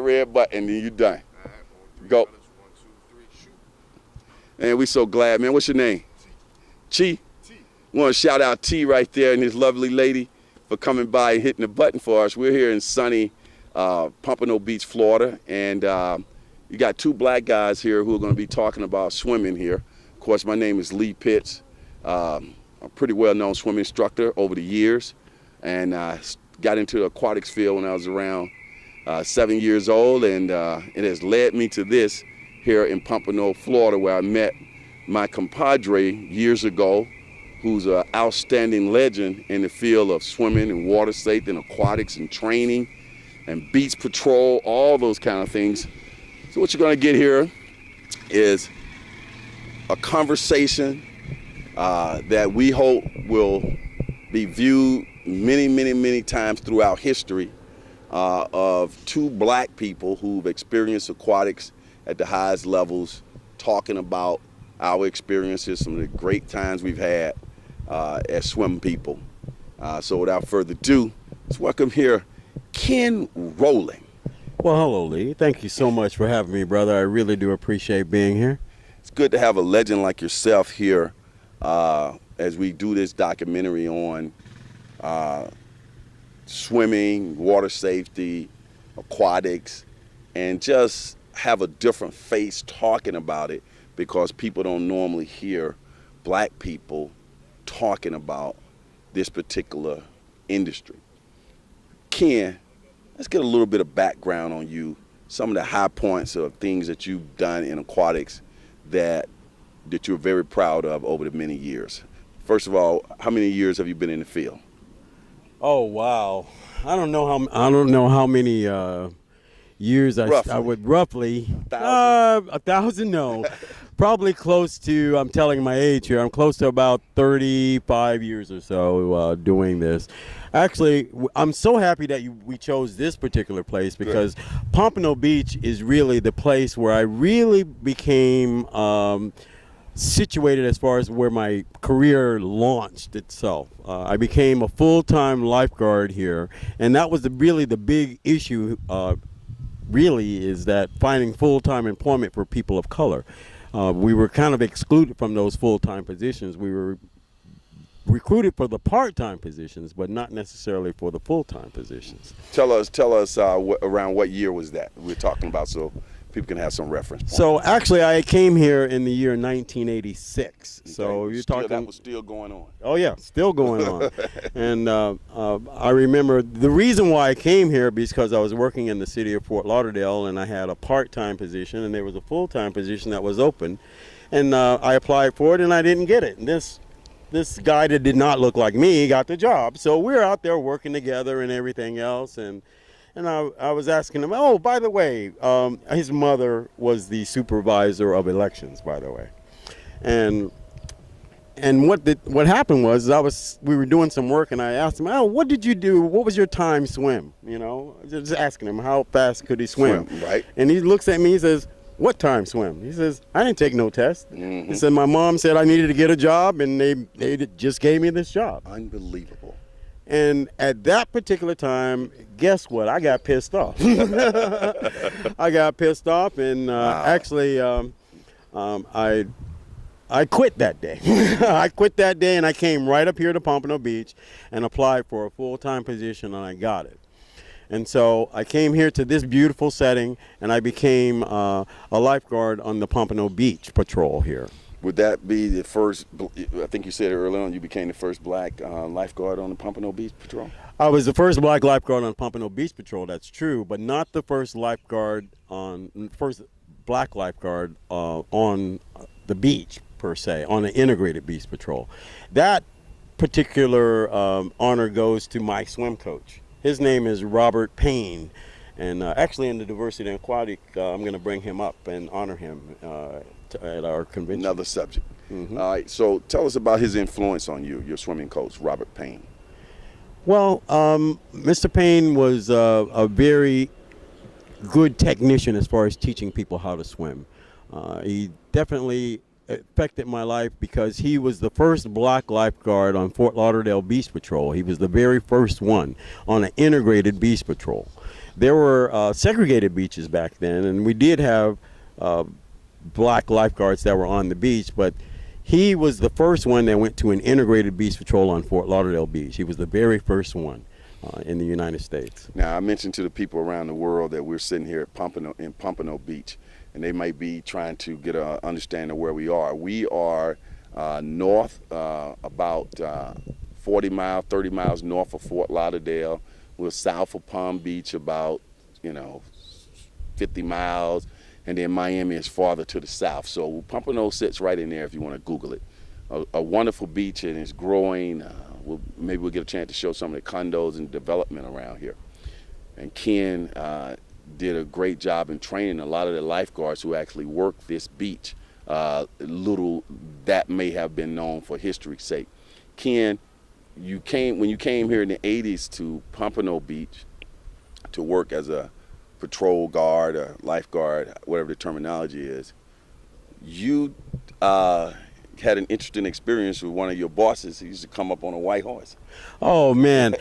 red button, and you done. Go. Man, we so glad, man. What's your name? Chi. Want to shout out T right there and this lovely lady for coming by and hitting the button for us. We're here in sunny Pompano Beach, Florida, and you got two black guys here who are going to be talking about swimming here. Of course, my name is Lee Pitts. I'm a pretty well-known swim instructor over the years, and got into the aquatics field when I was around 7 years old, and it has led me to this here in Pompano, Florida, where I met my compadre years ago, who's an outstanding legend in the field of swimming and water safety and aquatics and training and beach patrol, all those kind of things. So what you're going to get here is a conversation that we hope will be viewed many, many, many times throughout history of two black people who've experienced aquatics at the highest levels, talking about our experiences, some of the great times we've had as swim people. So without further ado, let's welcome here Ken Roland. Well, hello, Lee. Thank you so much for having me, brother. I really do appreciate being here. It's good to have a legend like yourself here as we do this documentary on swimming, water safety, aquatics, and just have a different face talking about it, because people don't normally hear black people talking about this particular industry. Ken, let's get a little bit of background on you, some of the high points of things that you've done in aquatics that you're very proud of over the many years. First of all, how many years have you been in the field? Oh, wow. I don't know how many years I would roughly 1,000. No, probably close to. I'm telling my age here. I'm close to about 35 years or so doing this. Actually, I'm so happy that we chose this particular place, because Pompano Beach is really the place where I really became situated as far as where my career launched itself. I became a full-time lifeguard here, and that was really the big issue. Really is that finding full-time employment for people of color. We were kind of excluded from those full-time positions. We were recruited for the part-time positions, but not necessarily for the full-time positions. Tell us around what year was that we're talking about, so people can have some reference points. So actually, I came here in the year 1986. Okay. So you're talking that was still going on. Oh yeah, still going on. And I remember the reason why I came here because I was working in the city of Fort Lauderdale, and I had a part-time position, and there was a full-time position that was open, and I applied for it, and I didn't get it. And this guy that did not look like me got the job. So we were out there working together and everything else, and I was asking him, oh, by the way, his mother was the supervisor of elections, by the way. And what happened was we were doing some work, and I asked him, oh, what did you do? What was your time swim? You know, just asking him how fast could he swim. Right. And he looks at me, he says, what time swim? He says, I didn't take no test. Mm-hmm. He said, my mom said I needed to get a job, and they just gave me this job. Unbelievable. And at that particular time, guess what? I got pissed off. I got pissed off, and actually, I quit that day. I quit that day, and I came right up here to Pompano Beach and applied for a full-time position, and I got it. And so I came here to this beautiful setting, and I became a lifeguard on the Pompano Beach Patrol here. Would that be the first, I think you said earlier on, you became the first black lifeguard on the Pompano Beach Patrol? I was the first black lifeguard on Pompano Beach Patrol, that's true, but not the first black lifeguard on the beach, per se, on an integrated beach patrol. That particular honor goes to my swim coach. His name is Robert Payne, and actually in the Diversity and Aquatic, I'm going to bring him up and honor him at our convention. Another subject. Mm-hmm. All right, so tell us about his influence on you, your swimming coach, Robert Payne. Well, Mr. Payne was a very good technician as far as teaching people how to swim. He definitely affected my life because he was the first black lifeguard on Fort Lauderdale Beach Patrol. He was the very first one on an integrated beach patrol. there were segregated beaches back then, and we did have black lifeguards that were on the beach, but he was the first one that went to an integrated beach patrol on Fort Lauderdale Beach. He was the very first one in the United States. Now, I mentioned to the people around the world that we're sitting here at Pompano Beach, and they might be trying to get an understanding of where we are. We are north, about 40 miles, 30 miles north of Fort Lauderdale. We're south of Palm Beach, about 50 miles, and then Miami is farther to the south. So Pompano sits right in there if you want to Google it. A wonderful beach, and it's growing. Maybe we'll get a chance to show some of the condos and development around here. And Ken did a great job in training a lot of the lifeguards who actually work this beach. Little that may have been known for history's sake. Ken, when you came here in the 80s to Pompano Beach to work as a patrol guard or lifeguard, whatever the terminology is, you had an interesting experience with one of your bosses. He used to come up on a white horse. Oh man,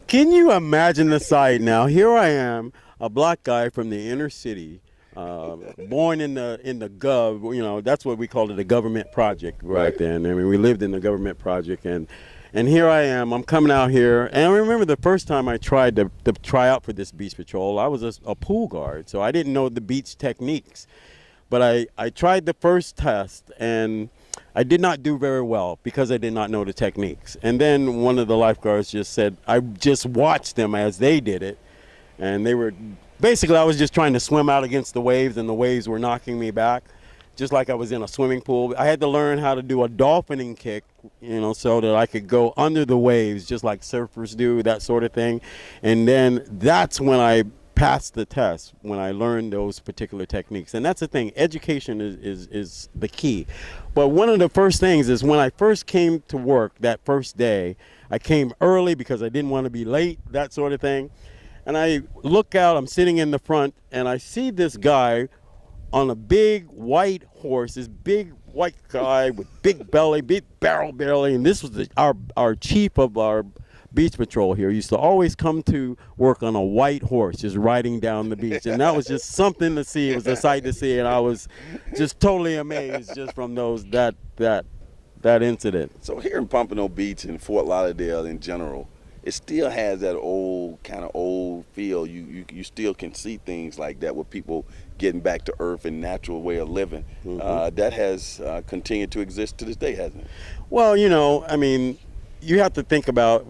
can you imagine the sight now? Here I am, a black guy from the inner city, born in the gov. That's what we called it, the government project right then. I mean, we lived in the government project, and here I am. I'm coming out here, and I remember the first time I tried to try out for this beach patrol. I was a pool guard, so I didn't know the beach techniques, but I tried the first test, and I did not do very well because I did not know the techniques. And then one of the lifeguards just said, I just watched them as they did it. And they were, basically I was just trying to swim out against the waves, and the waves were knocking me back, just like I was in a swimming pool. I had to learn how to do a dolphining kick, so that I could go under the waves just like surfers do, that sort of thing. And then that's when I passed the test, when I learned those particular techniques. And that's the thing, education is the key. But one of the first things is when I first came to work that first day, I came early because I didn't want to be late, that sort of thing. And I look out, I'm sitting in the front, and I see this guy on a big white horse, this big white guy with big belly, big barrel belly, and this was our chief of our beach patrol here. Used to always come to work on a white horse, just riding down the beach, and that was just something to see. It was a sight to see, and I was just totally amazed just from that incident. So here in Pompano Beach and Fort Lauderdale in general, it still has that kind of old feel. You still can see things like that with people getting back to earth and natural way of living. Mm-hmm. That has continued to exist to this day, hasn't it? Well, I mean, you have to think about,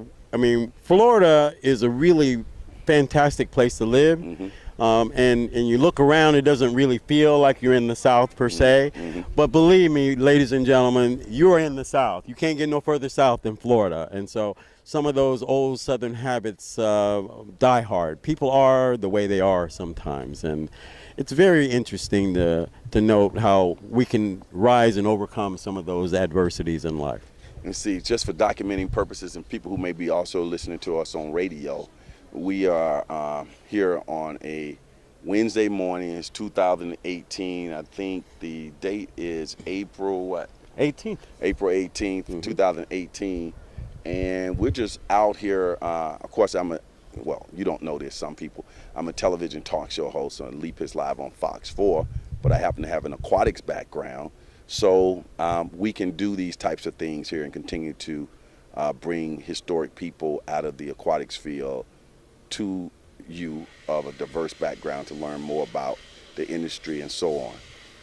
Florida is a really fantastic place to live. Mm-hmm. And you look around, it doesn't really feel like you're in the South per se. Mm-hmm. But believe me, ladies and gentlemen, you are in the South. You can't get no further south than Florida. And so some of those old Southern habits die hard. People are the way they are sometimes. And it's very interesting to note how we can rise and overcome some of those adversities in life. And see, just for documenting purposes and people who may be also listening to us on radio, we are here on a Wednesday morning. It's 2018. I think the date is April what? 18th. April 18th, mm-hmm. 2018. And we're just out here. Of course, you don't know this, some people. I'm a television talk show host on Leap Is Live on Fox 4, but I happen to have an aquatics background. So we can do these types of things here and continue to bring historic people out of the aquatics field to you of a diverse background to learn more about the industry and so on.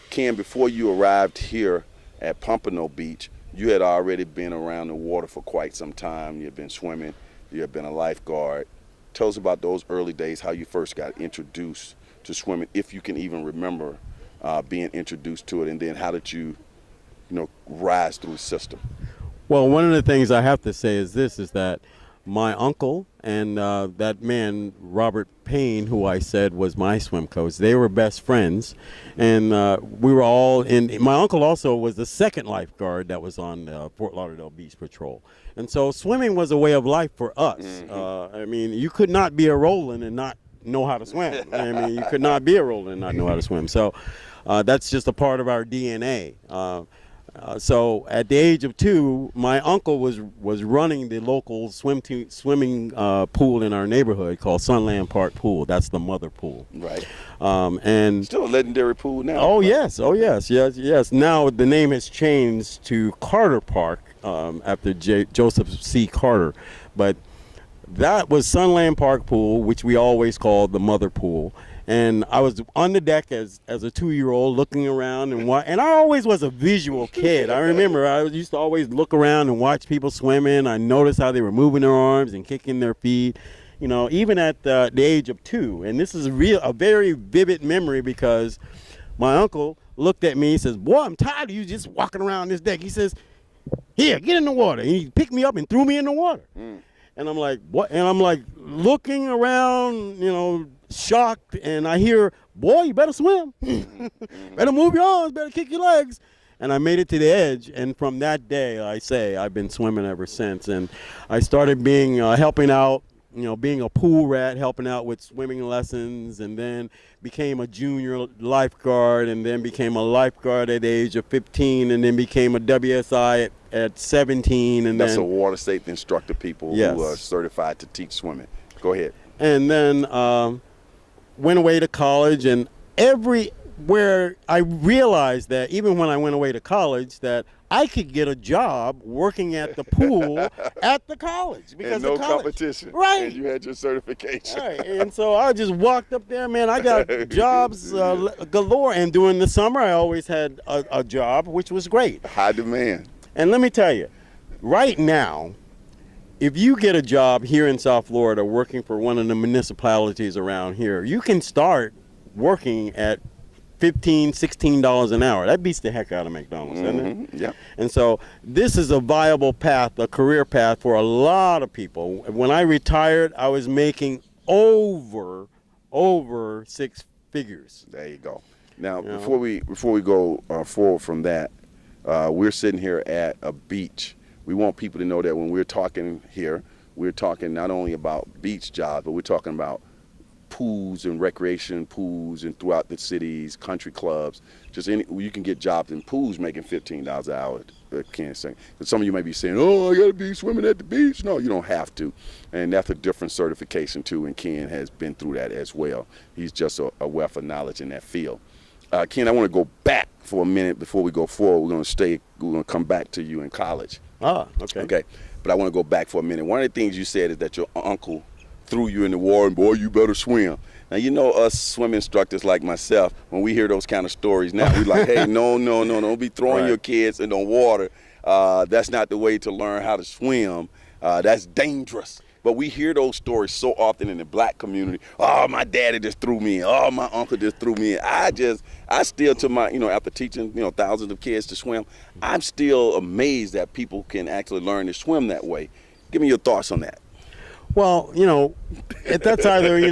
Ken, before you arrived here at Pompano Beach, you had already been around the water for quite some time. You had been swimming, you had been a lifeguard. Tell us about those early days, how you first got introduced to swimming, if you can even remember being introduced to it, and then how did you rise through the system? Well, one of the things I have to say is that my uncle and that man, Robert Payne, who I said was my swim coach, they were best friends. And we were all in. My uncle also was the second lifeguard that was on Fort Lauderdale Beach Patrol. And so swimming was a way of life for us. Mm-hmm. You could not be a Roland and not know how to swim. You could not be a Roland and not know how to swim. So that's just a part of our DNA. So at the age of 2, my uncle was running the local swimming pool in our neighborhood called Sunland Park Pool. That's the mother pool. Right. And still a legendary pool now. Oh, yes. Oh, yes. Now the name has changed to Carter Park after Joseph C. Carter. But that was Sunland Park Pool, which we always called the mother pool. And I was on the deck as a 2-year-old looking around and I always was a visual kid. I remember I used to always look around and watch people swimming. I noticed how they were moving their arms and kicking their feet, even at the age of 2. And this is a very vivid memory because my uncle looked at me and says, "Boy, I'm tired of you just walking around this deck." He says, "Here, get in the water." And he picked me up and threw me in the water. And I'm like, "What?" And I'm like looking around, shocked, and I hear, "Boy, you better swim. Better move your arms, better kick your legs." And I made it to the edge, and from that day, I've been swimming ever since. And I started helping out, being a pool rat, helping out with swimming lessons, and then became a junior lifeguard, and then became a lifeguard at the age of 15, and then became a WSI at 17. And that's then a water safety instructor, people Yes. who are certified to teach swimming. Go ahead. And then went away to college, and everywhere I realized that even when I went away to college that I could get a job working at the pool at the college because and no the college, competition. right? And you had your certification. Right, and so I just walked up there, man. I got jobs galore, and during the summer I always had a job, which was great. High demand. And let me tell you, right now, if you get a job here in South Florida working for one of the municipalities around here, you can start working at $15, $16 an hour. That beats the heck out of McDonald's, doesn't it? Yeah. And so this is a viable path, a career path for a lot of people. When I retired, I was making over 6 figures. There you go. Now, before we go forward from that, we're sitting here at a beach. We want people to know that when we're talking here, we're talking not only about beach jobs, but we're talking about pools and recreation pools and throughout the cities, country clubs. You can get jobs in pools making $15 an hour. Can't say. Some of you may be saying, "Oh, I got to be swimming at the beach." No, you don't have to, and that's a different certification too. And Ken has been through that as well. He's just a wealth of knowledge in that field. Ken, I want to go back for a minute before we go forward. We're going to come back to you in college. Okay. Okay, but I want to go back for a minute. One of the things you said is that your uncle threw you in the water and, "Boy, you better swim." Now, us swim instructors like myself, when we hear those kind of stories now, we're like, "Hey, no, don't be throwing your kids in the water. That's not the way to learn how to swim. That's dangerous." But we hear those stories so often in the black community. "Oh, my daddy just threw me in. Oh, my uncle just threw me in." I still, to my, after teaching, thousands of kids to swim, I'm still amazed that people can actually learn to swim that way. Give me your thoughts on that. Well, that's either you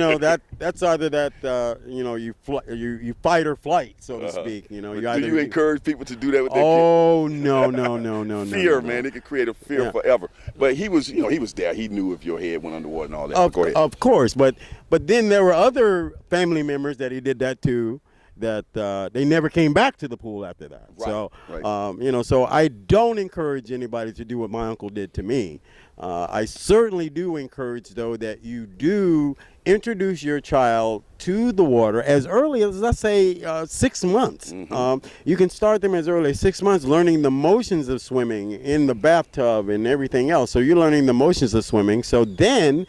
fight or flight, so to speak. Do you encourage people to do that with their kids? Oh no. Fear, man. It can create a fear forever. But he was there. He knew if your head went underwater and all that. Go ahead. Of course, but then there were other family members that he did that to, that they never came back to the pool after that. Right, so, right. So I don't encourage anybody to do what my uncle did to me. I certainly do encourage, though, that you do introduce your child to the water as early as, let's say, 6 months. Mm-hmm. You can start them as early as 6 months learning the motions of swimming in the bathtub and everything else. So you're learning the motions of swimming. So then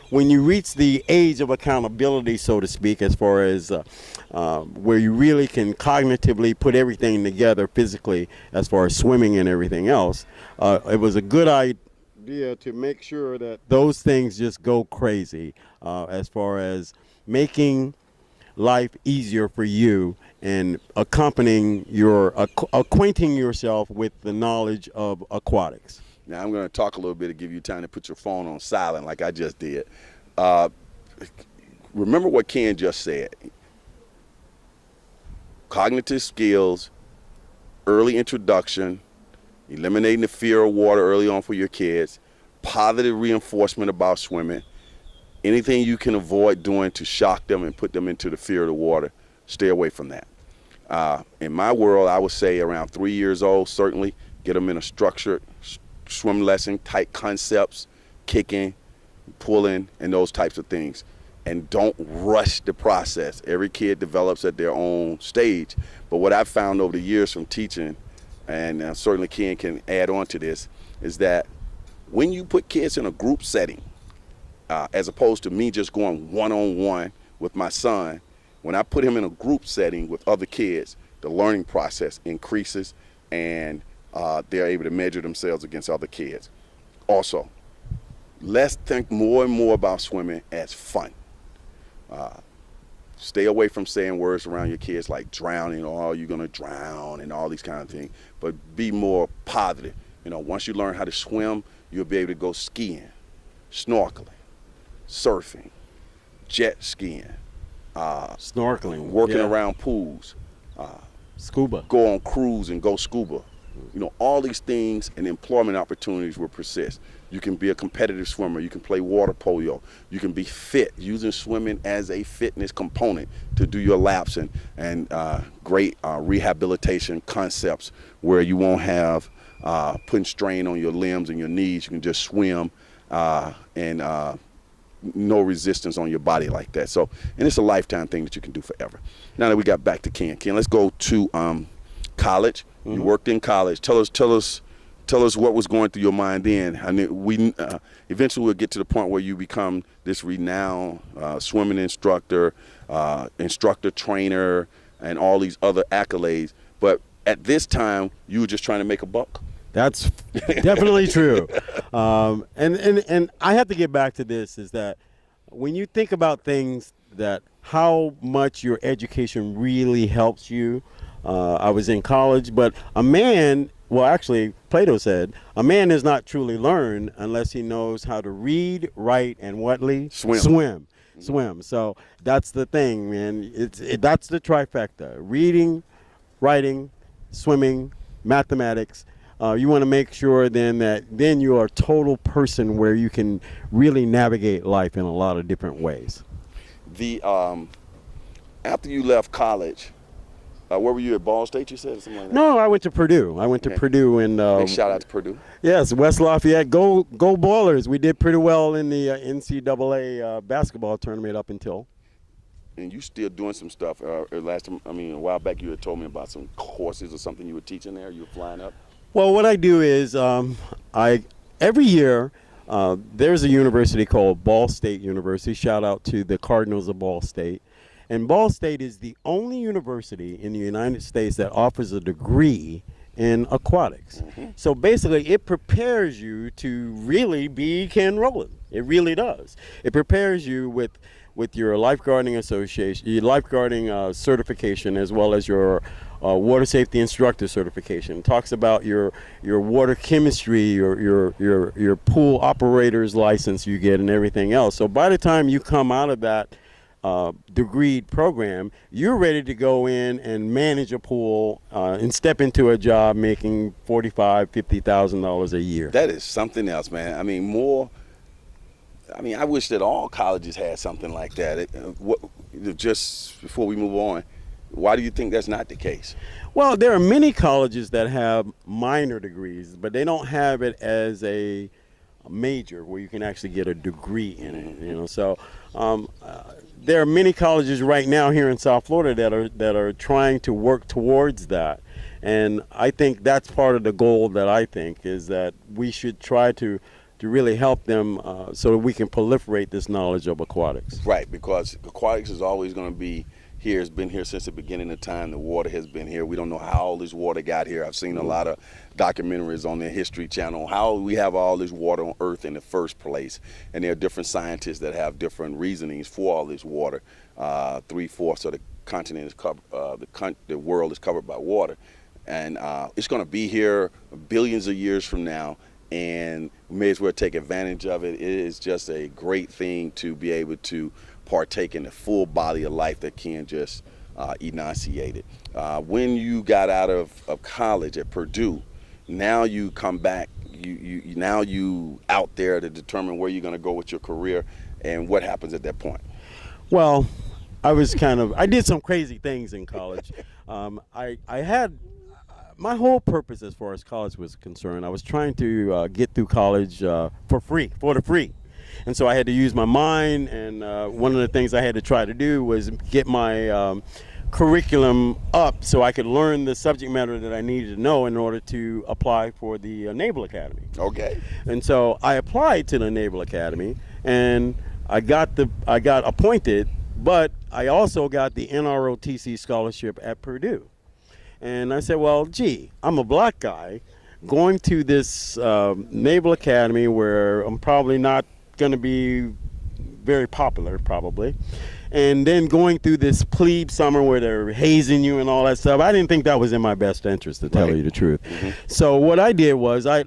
when you reach the age of accountability, so to speak, as far as where you really can cognitively put everything together physically as far as swimming and everything else, it was a good idea to make sure that those things just go crazy as far as making life easier for you and accompanying acquainting yourself with the knowledge of aquatics. Now I'm going to talk a little bit to give you time to put your phone on silent like I just did. Remember what Ken just said. Cognitive skills, early introduction, eliminating the fear of water early on for your kids, positive reinforcement about swimming, anything you can avoid doing to shock them and put them into the fear of the water, stay away from that. In my world, I would say around 3 years old, certainly get them in a structured swim lesson, tight concepts, kicking, pulling, and those types of things. And don't rush the process. Every kid develops at their own stage. But what I've found over the years from teaching, and certainly Ken can add on to this, is that when you put kids in a group setting, as opposed to me just going one-on-one with my son, when I put him in a group setting with other kids, the learning process increases, and they're able to measure themselves against other kids. Also, let's think more and more about swimming as fun. Stay away from saying words around your kids like drowning or oh, you're going to drown and all these kind of things, but be more positive. Once you learn how to swim, you'll be able to go skiing, snorkeling, surfing, jet skiing, snorkeling, working around pools, scuba, go on cruise and go scuba. All these things and employment opportunities will persist. You can be a competitive swimmer. You can play water polo. You can be fit, using swimming as a fitness component to do your laps and great rehabilitation concepts where you won't have putting strain on your limbs and your knees. You can just swim and no resistance on your body like that. So, and it's a lifetime thing that you can do forever. Now that we got back to Ken, let's go to college. Mm-hmm. You worked in college. Tell us what was going through your mind then. I mean, we eventually we'll get to the point where you become this renowned swimming instructor, instructor trainer, and all these other accolades. But at this time, you were just trying to make a buck. That's definitely true. And I have to get back to this, is that when you think about things, that how much your education really helps you. I was in college, but a man, well, actually, Plato said, a man does not truly learn unless he knows how to read, write, and what, Lee? Swim. So that's the thing, man. That's the trifecta. Reading, writing, swimming, mathematics. You want to make sure then you are a total person where you can really navigate life in a lot of different ways. After you left college, where were you at? Ball State, you said, or something like that? No, I went to Purdue. To Purdue, and big shout out to Purdue. Yes, West Lafayette. Go Boilers! We did pretty well in the NCAA basketball tournament up until. And you still doing some stuff? Last time, a while back, you had told me about some courses or something you were teaching there. You were flying up. Well, what I do is every year there's a university called Ball State University. Shout out to the Cardinals of Ball State. And Ball State is the only university in the United States that offers a degree in aquatics. Mm-hmm. So basically, it prepares you to really be Ken Roland. It really does. It prepares you with your lifeguarding association, your lifeguarding certification, as well as your water safety instructor certification. It talks about your water chemistry, your pool operator's license you get, and everything else. So by the time you come out of that degreed program, you're ready to go in and manage a pool and step into a job making $45,000-$50,000 a year. That is something else, man. I wish that all colleges had something like that. Just before we move on, why do you think that's not the case? Well, there are many colleges that have minor degrees, but they don't have it as a major where you can actually get a degree in it. So there are many colleges right now here in South Florida that are trying to work towards that, and I think that's part of the goal. That I think is that we should try to really help them so that we can proliferate this knowledge of aquatics. Right, because aquatics is always going to be here. It's been here since the beginning of time. The water has been here. We don't know how all this water got here. I've seen a lot of documentaries on the History Channel, how we have all this water on Earth in the first place. And there are different scientists that have different reasonings for all this water. 3/4 of the continent is covered, the world is covered by water. And it's going to be here billions of years from now. And we may as well take advantage of it. It is just a great thing to be able to partake in the full body of life that Ken just enunciated. When you got out of college at Purdue, now you come back, you out there to determine where you're going to go with your career, and what happens at that point? Well, I did some crazy things in college. I had my whole purpose as far as college was concerned. I was trying to get through college for the free. And so I had to use my mind, and one of the things I had to try to do was get my curriculum up so I could learn the subject matter that I needed to know in order to apply for the Naval Academy. Okay. And so I applied to the Naval Academy, and I got appointed, but I also got the NROTC scholarship at Purdue. And I said, well, gee, I'm a black guy going to this Naval Academy where I'm probably not going to be very popular, probably. And then going through this plebe summer where they're hazing you and all that stuff. I didn't think that was in my best interest, to tell you the truth. So what I did was I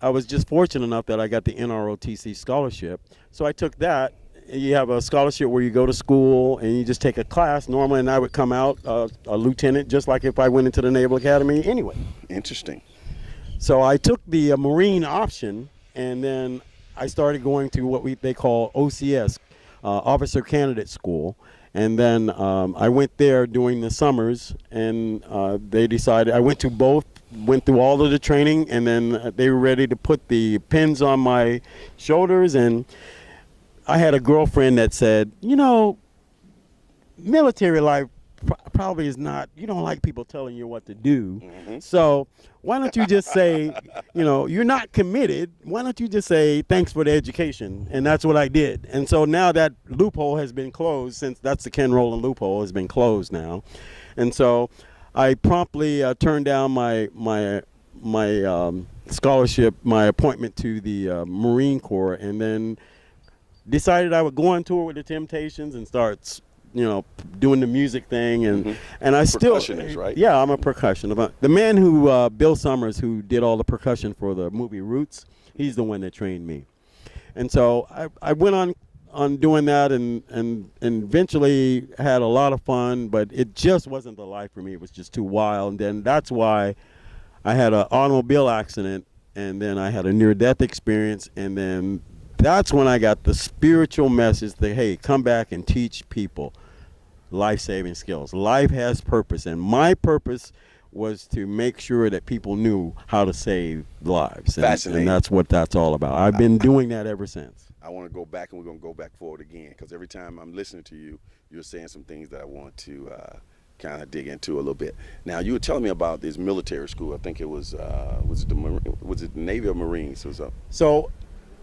was just fortunate enough that I got the NROTC scholarship. So I took that. You have a scholarship where you go to school and you just take a class normally, and I would come out a lieutenant, just like if I went into the Naval Academy anyway. Interesting. So I took the Marine option, and then I started going to what they call OCS, Officer Candidate School. And then I went there during the summers, and they decided, I went to both, went through all of the training, and then they were ready to put the pins on my shoulders. And I had a girlfriend that said, you know, military life probably is not, you don't like people telling you what to do. So why don't you just say, you know, you're not committed. Why don't you just say, thanks for the education? And that's what I did. And so now that loophole has been closed, since that's the Ken Roland loophole has been closed now. And so I promptly turned down my scholarship, my appointment to the Marine Corps, and then decided I would go on tour with the Temptations and start, you know, doing the music thing, and I still percussionist, right? Yeah, I'm a percussionist. The man who Bill Summers, who did all the percussion for the movie Roots, he's the one that trained me. And so I went on doing that, and eventually had a lot of fun, but it just wasn't the life for me. It was just too wild. And then that's why I had an automobile accident, and then I had a near-death experience, and then that's when I got the spiritual message that, hey, come back and teach people life-saving skills. Life has purpose, and my purpose was to make sure that people knew how to save lives. Fascinating. And that's what that's all about. I've been doing that ever since. I want to go back, and we're going to go back forward again, because every time I'm listening to you, you're saying some things that I want to kind of dig into a little bit. Now, you were telling me about this military school. I think it was it the Navy or Marines? So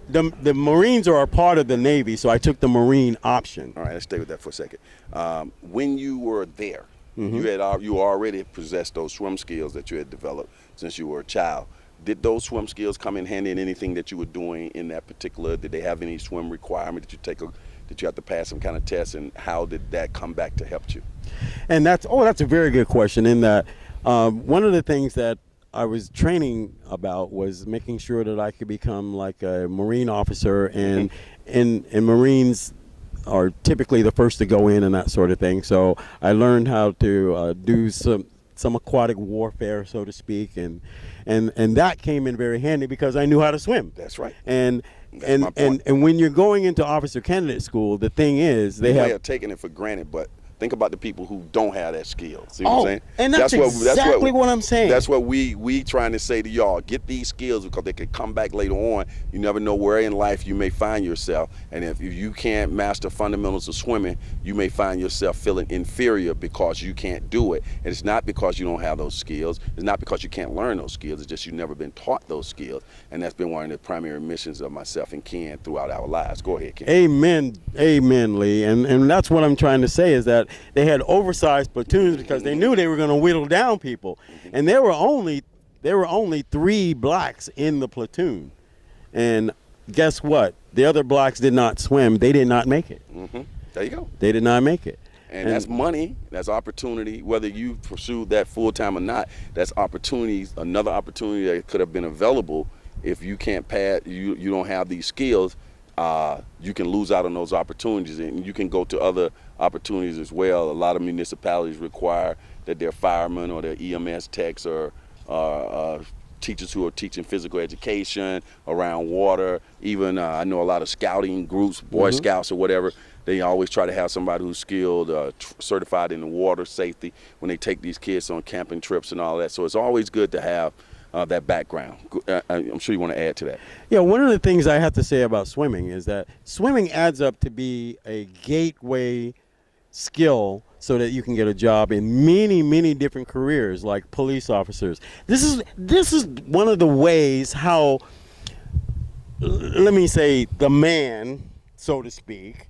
the Marines are a part of the Navy, so I took the Marine option. All right, let's stay with that for a second. When you were there, you already possessed those swim skills that you had developed since you were a child. Did those swim skills come in handy in anything that you were doing in that particular? Did they have any swim requirement that you have to pass some kind of test, and how did that come back to help you? And that's a very good question. In that, one of the things that I was training about was making sure that I could become like a Marine officer, and Marines are typically the first to go in and that sort of thing. So I learned how to do some aquatic warfare, so to speak, and that came in very handy because I knew how to swim. That's right. And when you're going into officer candidate school, the thing is they have taken it for granted, but think about the people who don't have that skill. See what I'm saying? And that's exactly what I'm saying. That's what we trying to say to y'all. Get these skills, because they could come back later on. You never know where in life you may find yourself. And if you can't master fundamentals of swimming, you may find yourself feeling inferior because you can't do it. And it's not because you don't have those skills. It's not because you can't learn those skills. It's just you've never been taught those skills. And that's been one of the primary missions of myself and Ken throughout our lives. Go ahead, Ken. Amen, Lee. And that's what I'm trying to say, is that they had oversized platoons because they knew they were going to whittle down people, and there were only 3 blacks in the platoon, and guess what? The other blacks did not swim. They did not make it. There you go. They did not make it. And that's money. That's opportunity. Whether you pursued that full time or not, that's opportunities. Another opportunity that could have been available. If you can't pass, you don't have these skills. You can lose out on those opportunities, and you can go to other opportunities as well. A lot of municipalities require that their firemen or their EMS techs or teachers who are teaching physical education around water. Even I know a lot of scouting groups, Boy Scouts or whatever, They always try to have somebody who's skilled, certified in the water safety when they take these kids on camping trips and all that. So it's always good to have that background. I'm sure you want to add to that. Yeah, one of the things I have to say about swimming is that swimming adds up to be a gateway skill so that you can get a job in many, many different careers, like police officers. This is one of the ways how, let me say, the man, so to speak,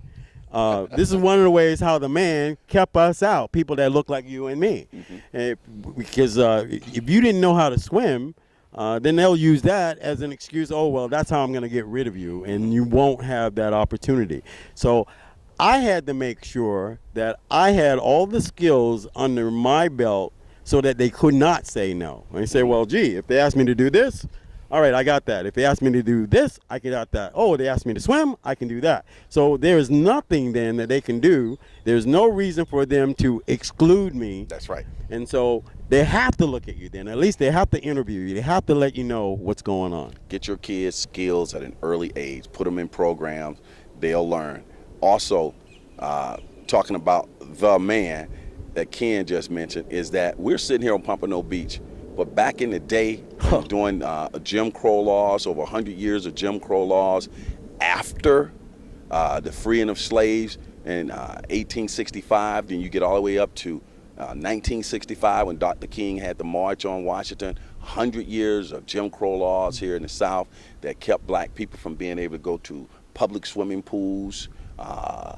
this is one of the ways how the man kept us out, people that look like you and me. Because if you didn't know how to swim, then they'll use that as an excuse. Oh, well, that's how I'm going to get rid of you, and you won't have that opportunity. So I had to make sure that I had all the skills under my belt so that they could not say no. And they say, well, gee, if they ask me to do this, all right, I got that. If they ask me to do this, I got that. Oh, they ask me to swim, I can do that. So there's nothing then that they can do. There's no reason for them to exclude me. That's right. And so they have to look at you then. At least they have to interview you. They have to let you know what's going on. Get your kids skills at an early age. Put them in programs. They'll learn. Also, talking about the man that Ken just mentioned is that we're sitting here on Pompano Beach, but back in the day, during Jim Crow laws, over 100 years of Jim Crow laws, after the freeing of slaves in 1865, then you get all the way up to 1965 when Dr. King had the March on Washington. 100 years of Jim Crow laws here in the South that kept black people from being able to go to public swimming pools,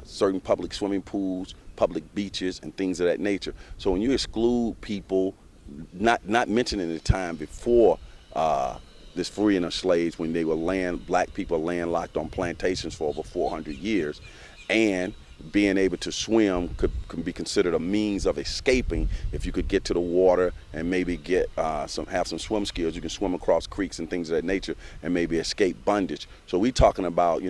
certain public swimming pools, public beaches, and things of that nature. So when you exclude people, not mentioning the time before this freeing of slaves, when they were black people landlocked on plantations for over 400 years, and being able to swim could be considered a means of escaping. If you could get to the water and maybe get have some swim skills, you can swim across creeks and things of that nature and maybe escape bondage. So we're talking about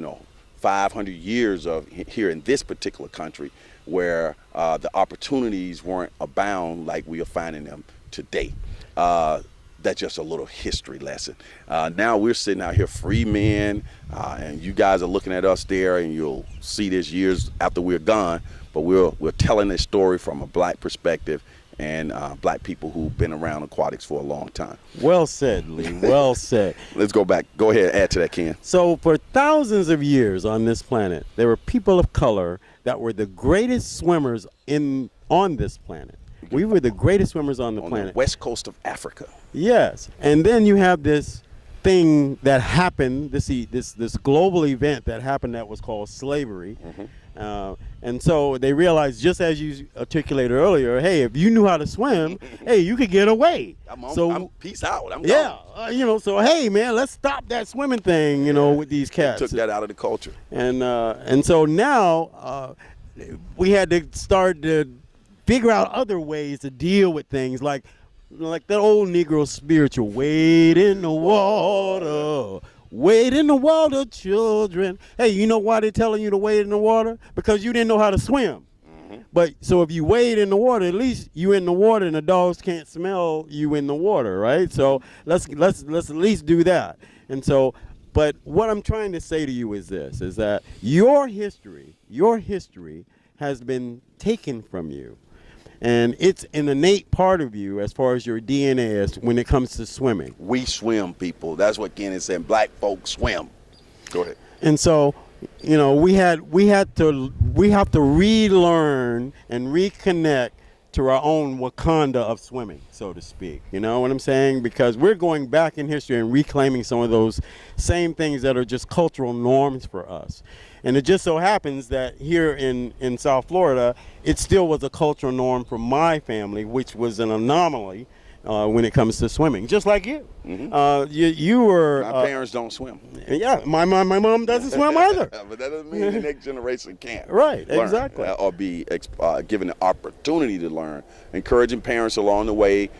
500 years of here in this particular country where the opportunities weren't abound like we are finding them today. That's just a little history lesson. Now we're sitting out here free men, and you guys are looking at us there, and you'll see this years after we're gone, but we're telling this story from a black perspective and black people who've been around aquatics for a long time. Well said, Lee. Well said. Let's go back. Go ahead, add to that, Ken. So for thousands of years on this planet, there were people of color that were the greatest swimmers on this planet. We were the greatest swimmers on the planet. The west coast of Africa. Yes. And then you have this thing that happened, this global event that happened that was called slavery. And so they realized, just as you articulated earlier, hey, if you knew how to swim, hey, you could get away. I'm peace out. I'm gone. So hey, man, let's stop that swimming thing, with these cats. Took that out of the culture. And so now we had to start to figure out other ways to deal with things like that old Negro spiritual, wade in the water. Wade in the water, children. Hey, you know why they're telling you to wade in the water? Because you didn't know how to swim. But so if you wade in the water, at least you in the water and the dogs can't smell you in the water, right? So let's at least do that. And so, but what I'm trying to say to you is this, is that your history has been taken from you. And it's an innate part of you as far as your DNA is when it comes to swimming. We swim, people. That's what Ken is saying. Black folks swim. Go ahead. And so, we have to relearn and reconnect to our own Wakanda of swimming, so to speak. You know what I'm saying? Because we're going back in history and reclaiming some of those same things that are just cultural norms for us. And it just so happens that here in South Florida, it still was a cultural norm for my family, which was an anomaly when it comes to swimming, just like you. You were... My parents don't swim. Yeah, my mom doesn't swim either. But that doesn't mean the next generation can't. Right, learn, exactly. Or be given the opportunity to learn. Encouraging parents along the way.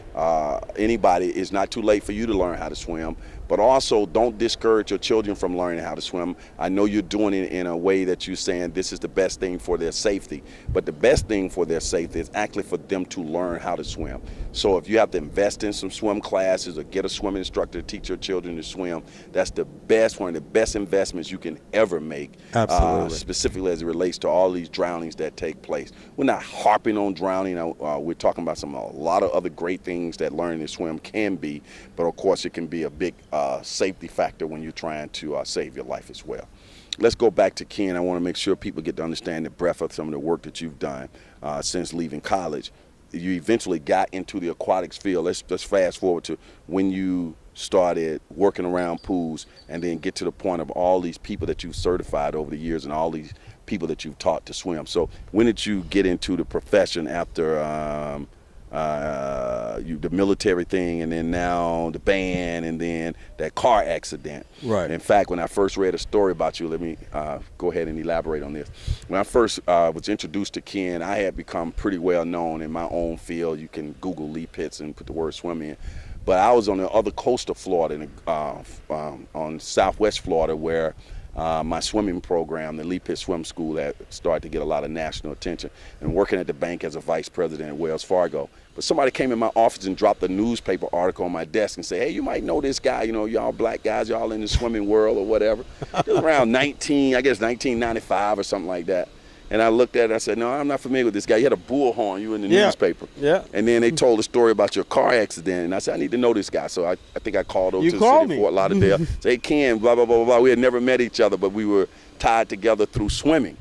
Anybody, it's not too late for you to learn how to swim, but also don't discourage your children from learning how to swim. I know you're doing it in a way that you're saying this is the best thing for their safety, but the best thing for their safety is actually for them to learn how to swim. So if you have to invest in some swim classes or get a swimming instructor to teach your children to swim, that's the best, one of the best investments you can ever make. Absolutely. Specifically as it relates to all these drownings that take place. We're not harping on drowning. We're talking about a lot of other great things that learning to swim can be, but of course it can be a big safety factor when you're trying to save your life as well. Let's go back to Ken. I want to make sure people get to understand the breadth of some of the work that you've done since leaving college. You eventually got into the aquatics field. Let's fast forward to when you started working around pools and then get to the point of all these people that you've certified over the years and all these people that you've taught to swim. So when did you get into the profession after the military thing, and then now the band, and then that car accident? Right. In fact, when I first read a story about you, let me go ahead and elaborate on this. When I first was introduced to Ken, I had become pretty well known in my own field. You can Google Lee Pitts and put the word swim in. But I was on the other coast of Florida, on Southwest Florida, where my swimming program, the Lee Pitts Swim School, that started to get a lot of national attention, and working at the bank as a vice president at Wells Fargo. But somebody came in my office and dropped a newspaper article on my desk and said, hey, you might know this guy, y'all black guys, y'all in the swimming world or whatever. It was around 1995 or something like that. And I looked at it, I said, no, I'm not familiar with this guy. You had a bullhorn, you were in the newspaper. Yeah. And then they told a story about your car accident, and I said, I need to know this guy. So I think I called over to the city of Fort Lauderdale, said, hey, Ken, blah, blah, blah, blah, blah. We had never met each other, but we were tied together through swimming.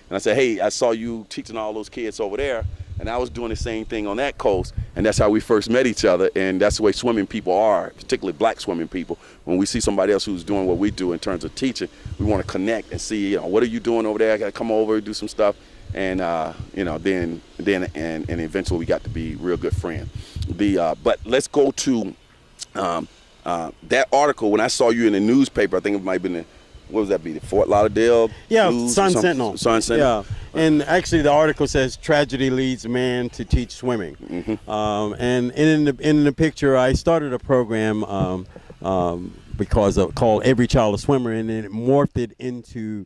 And I said, hey, I saw you teaching all those kids over there, and I was doing the same thing on that coast, and that's how we first met each other. And that's the way swimming people are, particularly black swimming people. When we see somebody else who's doing what we do in terms of teaching, we want to connect and see, what are you doing over there? I got to come over and do some stuff. And then eventually we got to be real good friends. But let's go to that article. When I saw you in the newspaper, I think it might have been the Fort Lauderdale? Yeah, News Sun Sentinel. Sun Sentinel. Yeah, and actually the article says tragedy leads man to teach swimming. Mm-hmm. And in the picture, I started a program called Every Child a Swimmer, and then it morphed it into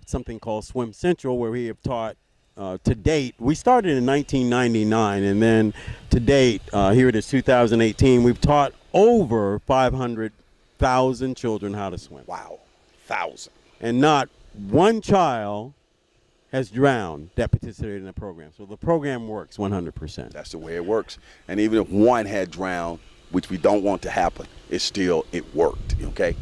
something called Swim Central, where we have taught to date. We started in 1999, and then to date, here it is 2018, we've taught over 500,000 children how to swim. Wow, 1,000. And not one child has drowned that participated in the program. So the program works 100%. That's the way it works. And even if one had drowned, which we don't want to happen, it worked, okay?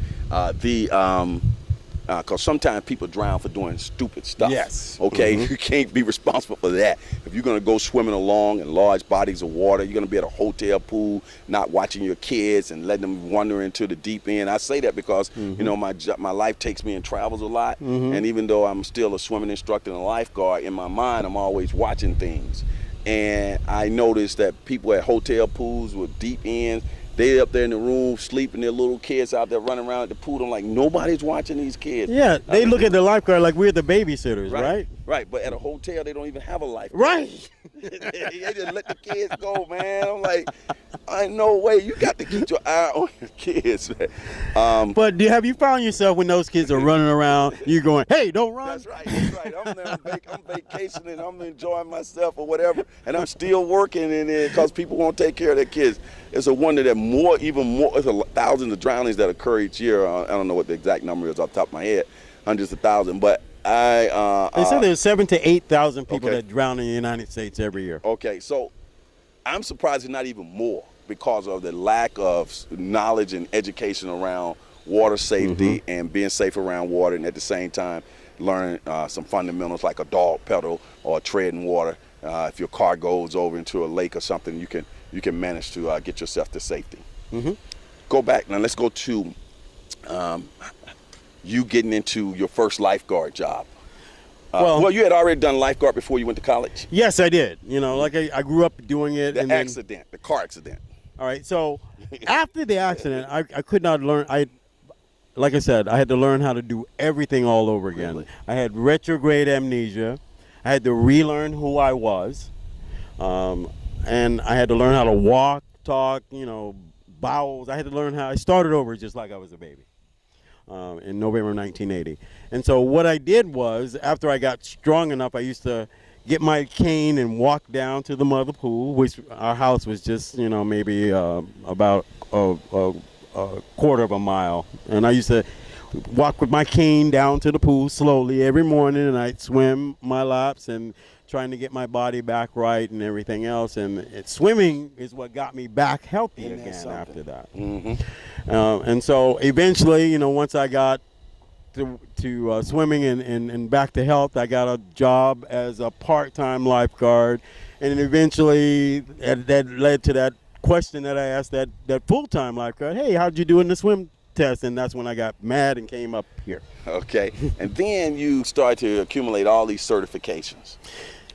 Because sometimes people drown for doing stupid stuff. Yes. Okay, Mm-hmm. You can't be responsible for that. If you're going to go swimming along in large bodies of water, you're going to be at a hotel pool, not watching your kids and letting them wander into the deep end. I say that because, my life takes me and travels a lot. Mm-hmm. And even though I'm still a swimming instructor and a lifeguard, in my mind, I'm always watching things. And I noticed that people at hotel pools with deep ends, they up there in the room sleeping, their little kids out there running around at the pool. I'm like, nobody's watching these kids. Yeah, they look at the lifeguard like we're the babysitters, right? Right, but at a hotel, they don't even have a lifeguard. Right. They just let the kids go, man. I'm like, ain't no way. You got to keep your eye on your kids, man. But have you found yourself when those kids are running around, you're going, hey, don't run? That's right. I'm there, I'm vacationing, I'm enjoying myself or whatever, and I'm still working in there because people won't take care of their kids. It's a wonder that it's thousands of drownings that occur each year. I don't know what the exact number is off the top of my head, hundreds of thousands, but they say there's 7,000 to 8,000 people that drown in the United States every year. Okay, so I'm surprised it's not even more because of the lack of knowledge and education around water safety and being safe around water, and at the same time learn some fundamentals like a dog pedal or tread in water. If your car goes over into a lake or something, you can manage to get yourself to safety. Mm-hmm. Go back now. Let's go to you getting into your first lifeguard job. Well, you had already done lifeguard before you went to college? Yes, I did. I grew up doing it. The car accident. All right, so after the accident, I could not learn. Like I said, I had to learn how to do everything all over again. Really? I had retrograde amnesia. I had to relearn who I was. And I had to learn how to walk, talk, bowels. I had to learn how. I started over just like I was a baby in November 1980. And so what I did was, after I got strong enough, I used to get my cane and walk down to the mother pool, which our house was just, maybe about a quarter of a mile. And I used to walk with my cane down to the pool slowly every morning, and I'd swim my laps and trying to get my body back right and everything else. And swimming is what got me back healthy again after that. Mm-hmm. And so eventually, once I got to swimming and back to health, I got a job as a part-time lifeguard. And eventually that led to that question that I asked that full-time lifeguard, hey, how'd you do in the swim test? And that's when I got mad and came up here. Okay. And then you start to accumulate all these certifications.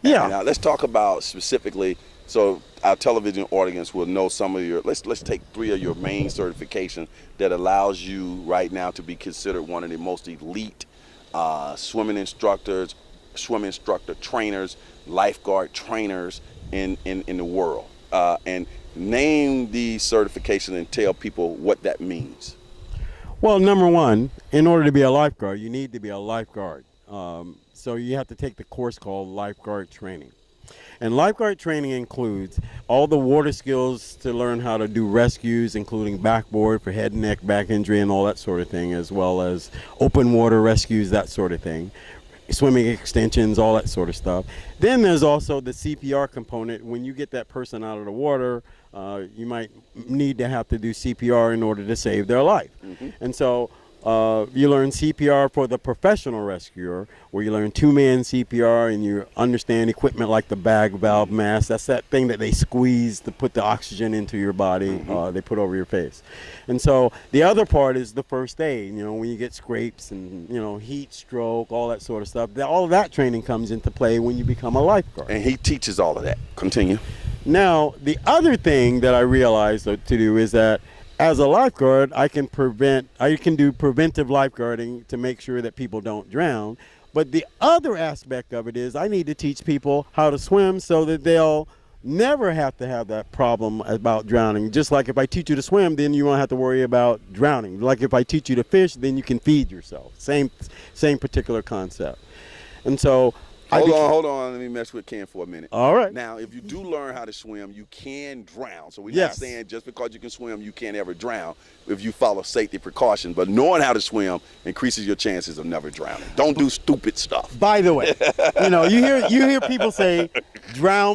Yeah. Now let's talk about specifically, so our television audience will know some of your, let's take 3 of your main certifications that allows you right now to be considered one of the most elite swimming instructor trainers, lifeguard trainers in the world. And name these certifications and tell people what that means. Well, number one, in order to be a lifeguard, you need to be a lifeguard. So you have to take the course called lifeguard training. And lifeguard training includes all the water skills to learn how to do rescues, including backboard for head and neck, back injury, and all that sort of thing, as well as open water rescues, that sort of thing. Swimming extensions, all that sort of stuff. Then there's also the CPR component. When you get that person out of the water, you might need to have to do CPR in order to save their life. Mm-hmm. And so you learn CPR for the professional rescuer, where you learn 2-man CPR and you understand equipment like the bag valve mask. That's that thing that they squeeze to put the oxygen into your body, they put over your face. And so the other part is the first aid, when you get scrapes and, heat stroke, all that sort of stuff. All of that training comes into play when you become a lifeguard. And he teaches all of that. Continue. Now, the other thing that I realized to do is that as a lifeguard, I can do preventive lifeguarding to make sure that people don't drown. But the other aspect of it is I need to teach people how to swim so that they'll never have to have that problem about drowning. Just like if I teach you to swim, then you won't have to worry about drowning. Like if I teach you to fish, then you can feed yourself. Same particular concept. And so Hold on. Let me mess with Ken for a minute. All right. Now, if you do learn how to swim, you can drown. So we're Yes. not saying just because you can swim, you can't ever drown if you follow safety precautions. But knowing how to swim increases your chances of never drowning. Don't do stupid stuff. By the way, you hear people say drown